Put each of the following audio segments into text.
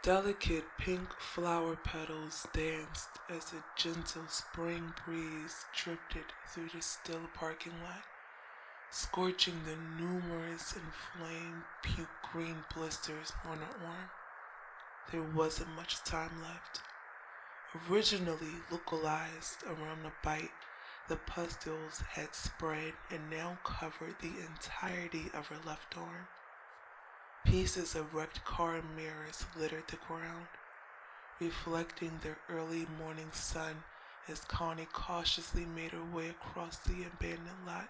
Delicate pink flower petals danced as a gentle spring breeze drifted through the still parking lot, scorching the numerous inflamed puke green blisters on her arm. There wasn't much time left. Originally localized around the bite, the pustules had spread and now covered the entirety of her left arm. Pieces of wrecked car mirrors littered the ground, reflecting the early morning sun as Connie cautiously made her way across the abandoned lot.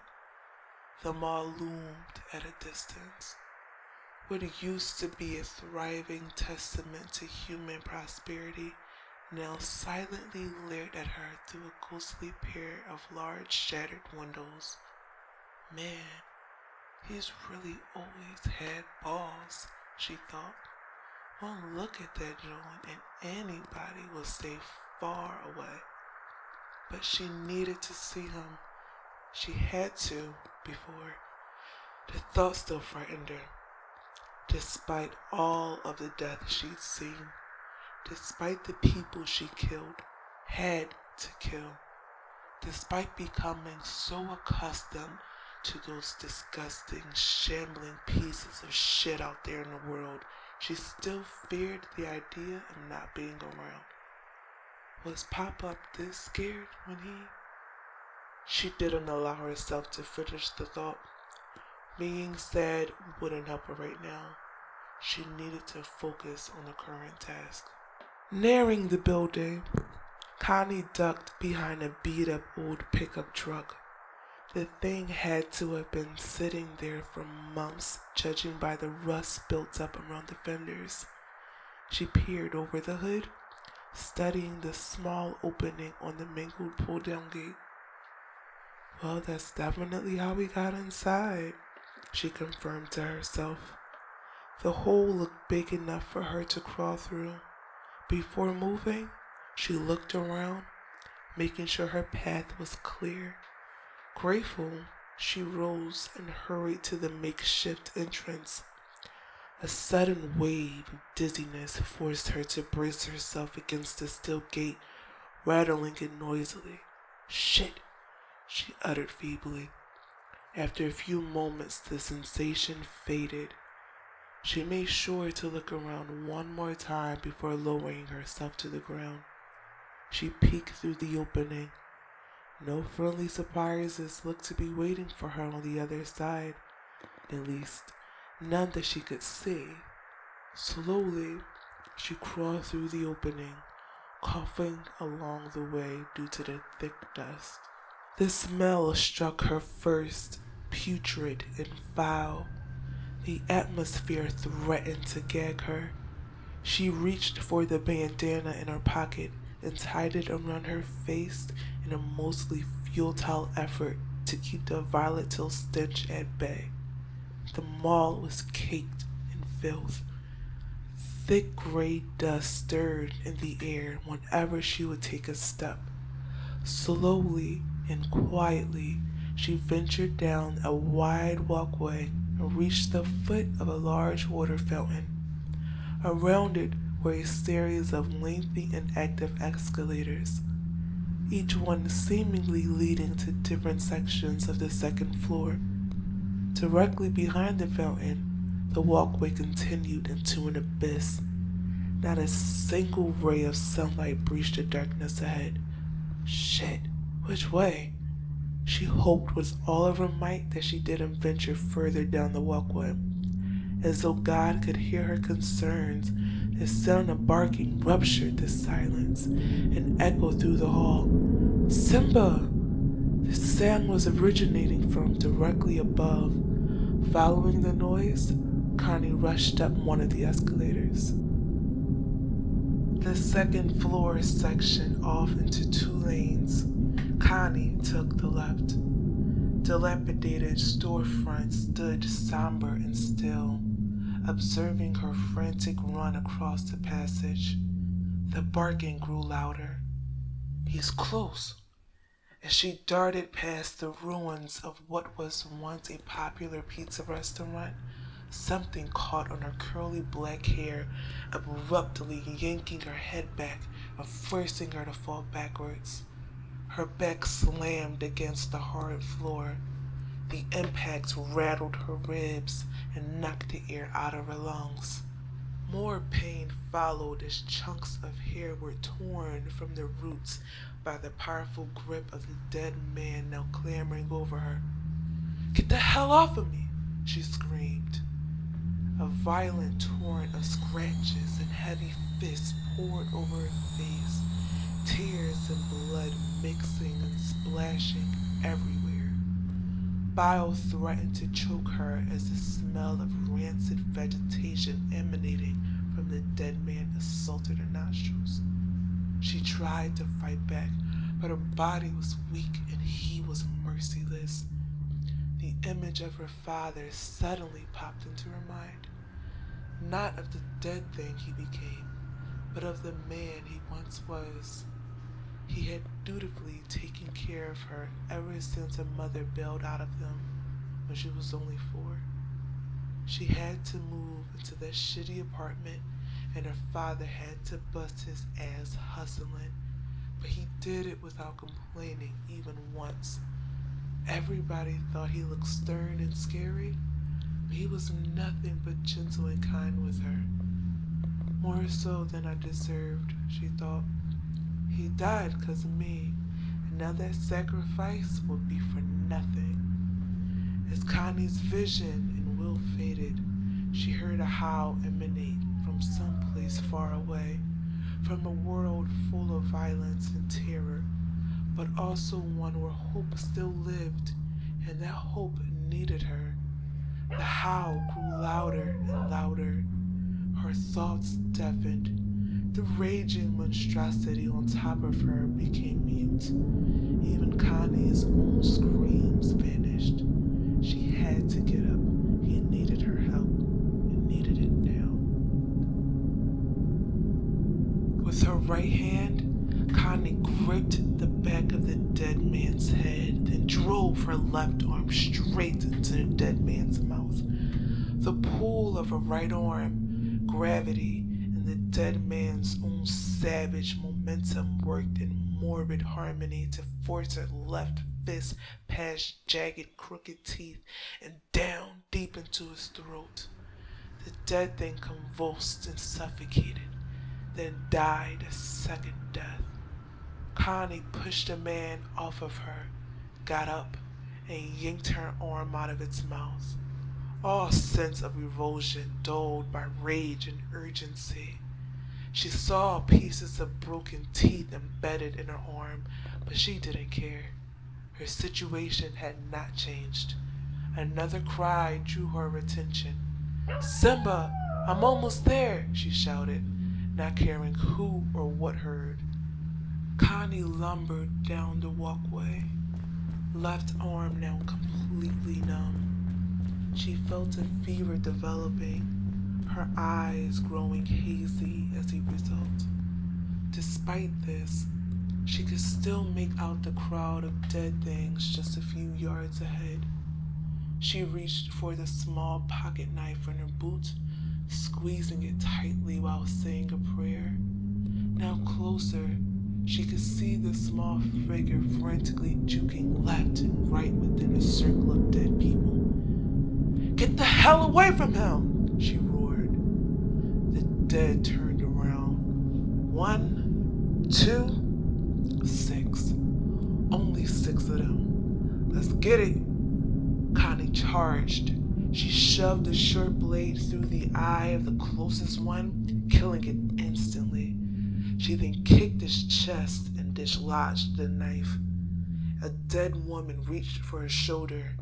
The mall loomed at a distance. What used to be a thriving testament to human prosperity now silently leered at her through a ghostly pair of large shattered windows. Man, he's really always had balls, she thought. One look at that joint and anybody will stay far away. But she needed to see him. She had to before. The thought still frightened her. Despite all of the death she'd seen, despite the people she killed, had to kill, despite becoming so accustomed to those disgusting, shambling pieces of shit out there in the world, she still feared the idea of not being around. Was Pop-Up this scared when he... She didn't allow herself to finish the thought. Being sad wouldn't help her right now. She needed to focus on the current task. Nearing the building, Connie ducked behind a beat-up old pickup truck. The thing had to have been sitting there for months, judging by the rust built up around the fenders. She peered over the hood, studying the small opening on the mangled pull-down gate. Well, that's definitely how we got inside, she confirmed to herself. The hole looked big enough for her to crawl through. Before moving, she looked around, making sure her path was clear. Grateful, she rose and hurried to the makeshift entrance. A sudden wave of dizziness forced her to brace herself against the steel gate, rattling it noisily. Shit, she uttered feebly. After a few moments, the sensation faded. She made sure to look around one more time before lowering herself to the ground. She peeked through the opening. No friendly surprises looked to be waiting for her on the other side. At least, none that she could see. Slowly, she crawled through the opening, coughing along the way due to the thick dust. The smell struck her first, putrid and foul. The atmosphere threatened to gag her. She reached for the bandana in her pocket and tied it around her face in a mostly futile effort to keep the volatile stench at bay. The mall was caked in filth. Thick gray dust stirred in the air whenever she would take a step. Slowly and quietly, she ventured down a wide walkway and reached the foot of a large water fountain. Around it were a series of lengthy and active escalators, each one seemingly leading to different sections of the second floor. Directly behind the fountain, the walkway continued into an abyss. Not a single ray of sunlight breached the darkness ahead. Shit, which way? She hoped with all of her might that she didn't venture further down the walkway. As though God could hear her concerns, the sound of barking ruptured the silence and echoed through the hall. Simba! The sound was originating from directly above. Following the noise, Connie rushed up one of the escalators. The second floor sectioned off into two lanes. Connie took the left. Dilapidated storefronts stood somber and still, observing her frantic run across the passage. The barking grew louder. He's close. As she darted past the ruins of what was once a popular pizza restaurant, Something caught on her curly black hair, abruptly yanking her head back and forcing her to fall backwards. Her back slammed against the hard floor. The impact rattled her ribs and knocked the air out of her lungs. More pain followed as chunks of hair were torn from their roots by the powerful grip of the dead man now clambering over her. "Get the hell off of me!" she screamed. A violent torrent of scratches and heavy fists poured over her face, tears and blood mixing and splashing everywhere. Bile threatened to choke her as the smell of rancid vegetation emanating from the dead man assaulted her nostrils. She tried to fight back, but her body was weak and he was merciless. The image of her father suddenly popped into her mind. Not of the dead thing he became, but of the man he once was. He had dutifully taken care of her ever since her mother bailed out of them when she was only 4. She had to move into that shitty apartment, and her father had to bust his ass hustling, but he did it without complaining even once. Everybody thought he looked stern and scary, but he was nothing but gentle and kind with her. More so than I deserved, she thought. He died 'cause of me, and now that sacrifice would be for nothing. As Connie's vision and will faded, she heard a howl emanate from someplace far away, from a world full of violence and terror, but also one where hope still lived, and that hope needed her. The howl grew louder and louder. Her thoughts deafened. The raging monstrosity on top of her became mute. Even Connie's own screams vanished. She had to get up. He needed her help, and needed it now. With her right hand, Connie gripped the back of the dead man's head, then drove her left arm straight into the dead man's mouth. The pull of her right arm, gravity, the dead man's own savage momentum worked in morbid harmony to force her left fist past jagged, crooked teeth and down deep into his throat. The dead thing convulsed and suffocated, then died a second death. Connie pushed the man off of her, got up, and yanked her arm out of its mouth. All sense of revulsion dulled by rage and urgency. She saw pieces of broken teeth embedded in her arm, but she didn't care. Her situation had not changed. Another cry drew her attention. "Simba, I'm almost there," she shouted, not caring who or what heard. Connie lumbered down the walkway, left arm now completely numb. She felt a fever developing, her eyes growing hazy as a result. Despite this, she could still make out the crowd of dead things just a few yards ahead. She reached for the small pocket knife in her boot, squeezing it tightly while saying a prayer. Now closer, she could see the small figure frantically juking left and right within a circle of dead people. "Get the hell away from him!" she roared. The dead turned around. 1, 2, 6. Only 6 of them. "Let's get it!" Connie charged. She shoved the short blade through the eye of the closest one, killing it instantly. She then kicked his chest and dislodged the knife. A dead woman reached for her shoulder.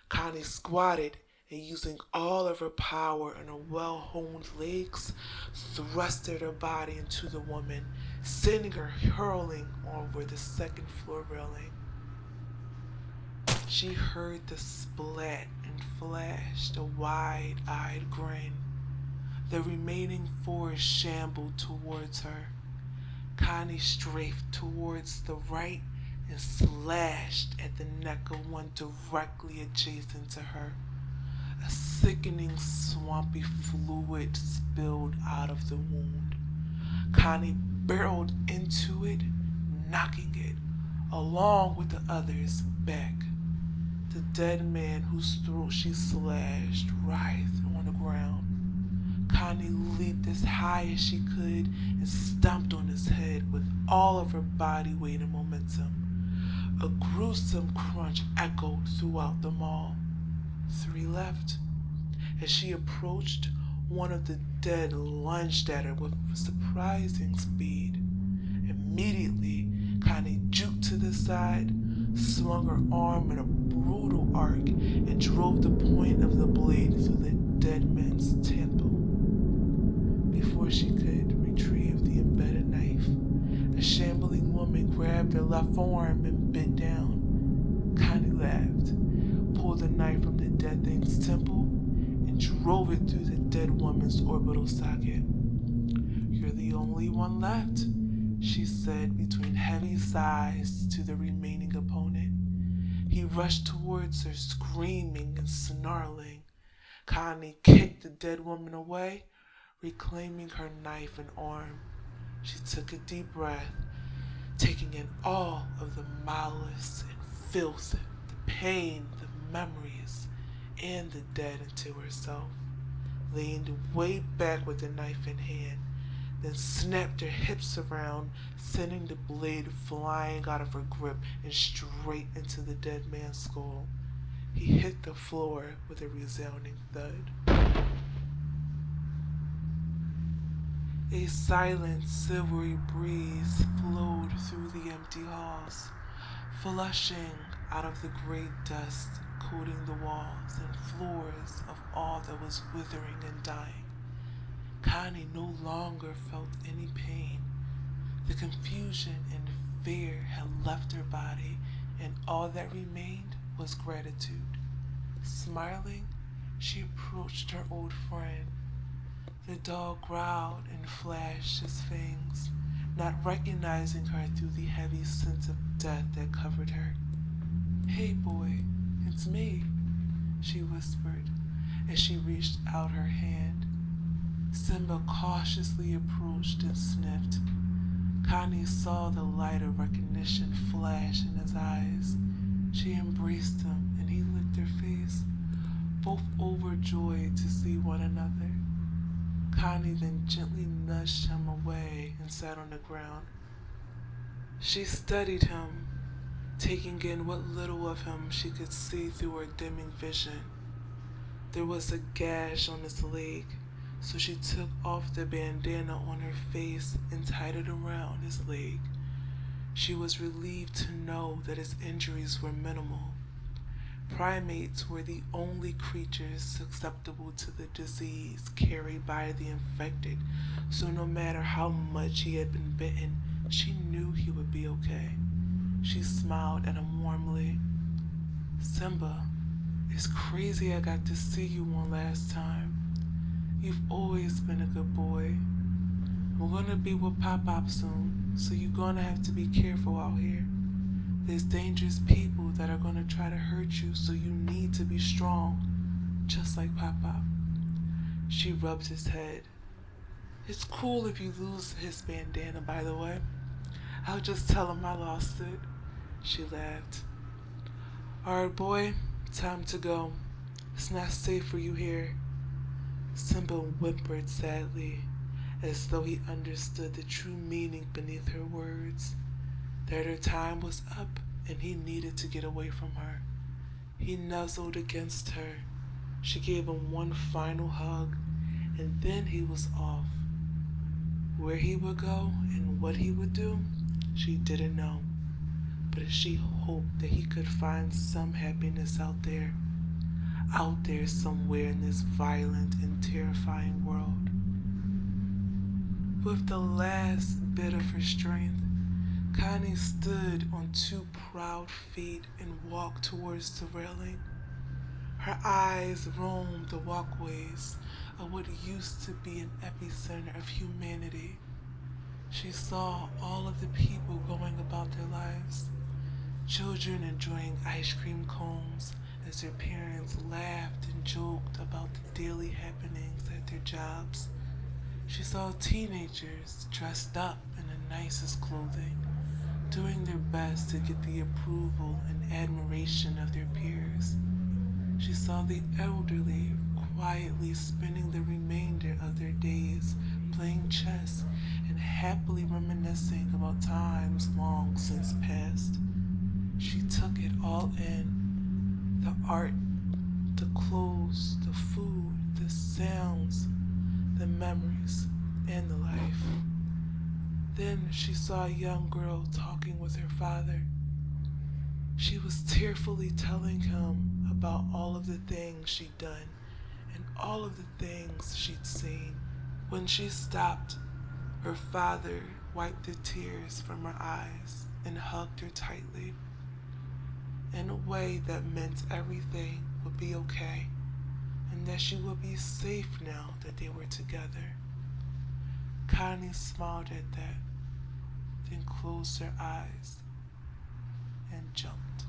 Connie squatted and, using all of her power and her well-honed legs, thrusted her body into the woman, sending her hurling over the second floor railing. She heard the splat and flashed a wide-eyed grin. The remaining 4 shambled towards her. Connie strafed towards the right and slashed at the neck of one directly adjacent to her. A sickening, swampy fluid spilled out of the wound. Connie barreled into it, knocking it, along with the others, back. The dead man whose throat she slashed writhed on the ground. Connie leaped as high as she could and stomped on his head with all of her body weight and momentum. A gruesome crunch echoed throughout the mall. 3 left. As she approached, one of the dead lunged at her with surprising speed. Immediately, Connie juked to the side, swung her arm in a brutal arc, and drove the point of the blade through the dead man's temple. Before she could retrieve the embedded knife, a shambling woman grabbed her left arm and bent down. Connie laughed, pulled the knife from the dead thing's temple, and drove it through the dead woman's orbital socket. "You're the only one left," she said between heavy sighs to the remaining opponent. He rushed towards her, screaming and snarling. Connie kicked the dead woman away, reclaiming her knife and arm. She took a deep breath, taking in all of the malice and filth, the pain, the memories, and the dead into herself, leaned way back with the knife in hand, then snapped her hips around, sending the blade flying out of her grip and straight into the dead man's skull. He hit the floor with a resounding thud. A silent, silvery breeze flowed through the empty halls, flushing out of the gray dust coating the walls and floors of all that was withering and dying. Connie no longer felt any pain. The confusion and fear had left her body, and all that remained was gratitude. Smiling, she approached her old friend. The dog growled and flashed his fangs, not recognizing her through the heavy sense of death that covered her. "Hey boy, it's me," she whispered as she reached out her hand. Simba cautiously approached and sniffed. Connie saw the light of recognition flash in his eyes. She embraced him and he licked her face, both overjoyed to see one another. Connie then gently nudged him away and sat on the ground. She studied him, taking in what little of him she could see through her dimming vision. There was a gash on his leg, so she took off the bandana on her face and tied it around his leg. She was relieved to know that his injuries were minimal. Primates were the only creatures susceptible to the disease carried by the infected, so no matter how much he had been bitten, she knew he would be okay. She smiled at him warmly. "Simba, it's crazy I got to see you one last time. You've always been a good boy. I'm gonna be with Pop-Pop soon, so you're gonna have to be careful out here. There's dangerous people that are gonna try to hurt you, so you need to be strong, just like Pop-Pop." She rubbed his head. "It's cool if you lose his bandana, by the way. I'll just tell him I lost it." She laughed. "Alright, boy, time to go. It's not safe for you here." Simba whimpered sadly, as though he understood the true meaning beneath her words, that her time was up and he needed to get away from her. He nuzzled against her. She gave him one final hug, and then he was off. Where he would go and what he would do, she didn't know, but she hoped that he could find some happiness out there somewhere in this violent and terrifying world. With the last bit of her strength, Connie stood on 2 proud feet and walked towards the railing. Her eyes roamed the walkways of what used to be an epicenter of humanity. She saw all of the people going about their lives, children enjoying ice cream cones as her parents laughed and joked about the daily happenings at their jobs. She saw teenagers dressed up in the nicest clothing, doing their best to get the approval and admiration of their peers. She saw the elderly quietly spending the remainder of their days playing chess and happily reminiscing about times long since past. She took it all in: the art, the clothes, the food, the sounds, the memories, and the life. Then she saw a young girl talking with her father. She was tearfully telling him about all of the things she'd done and all of the things she'd seen. When she stopped, her father wiped the tears from her eyes and hugged her tightly in a way that meant everything would be okay and that she would be safe now that they were together. Connie smiled at that, then closed her eyes and jumped.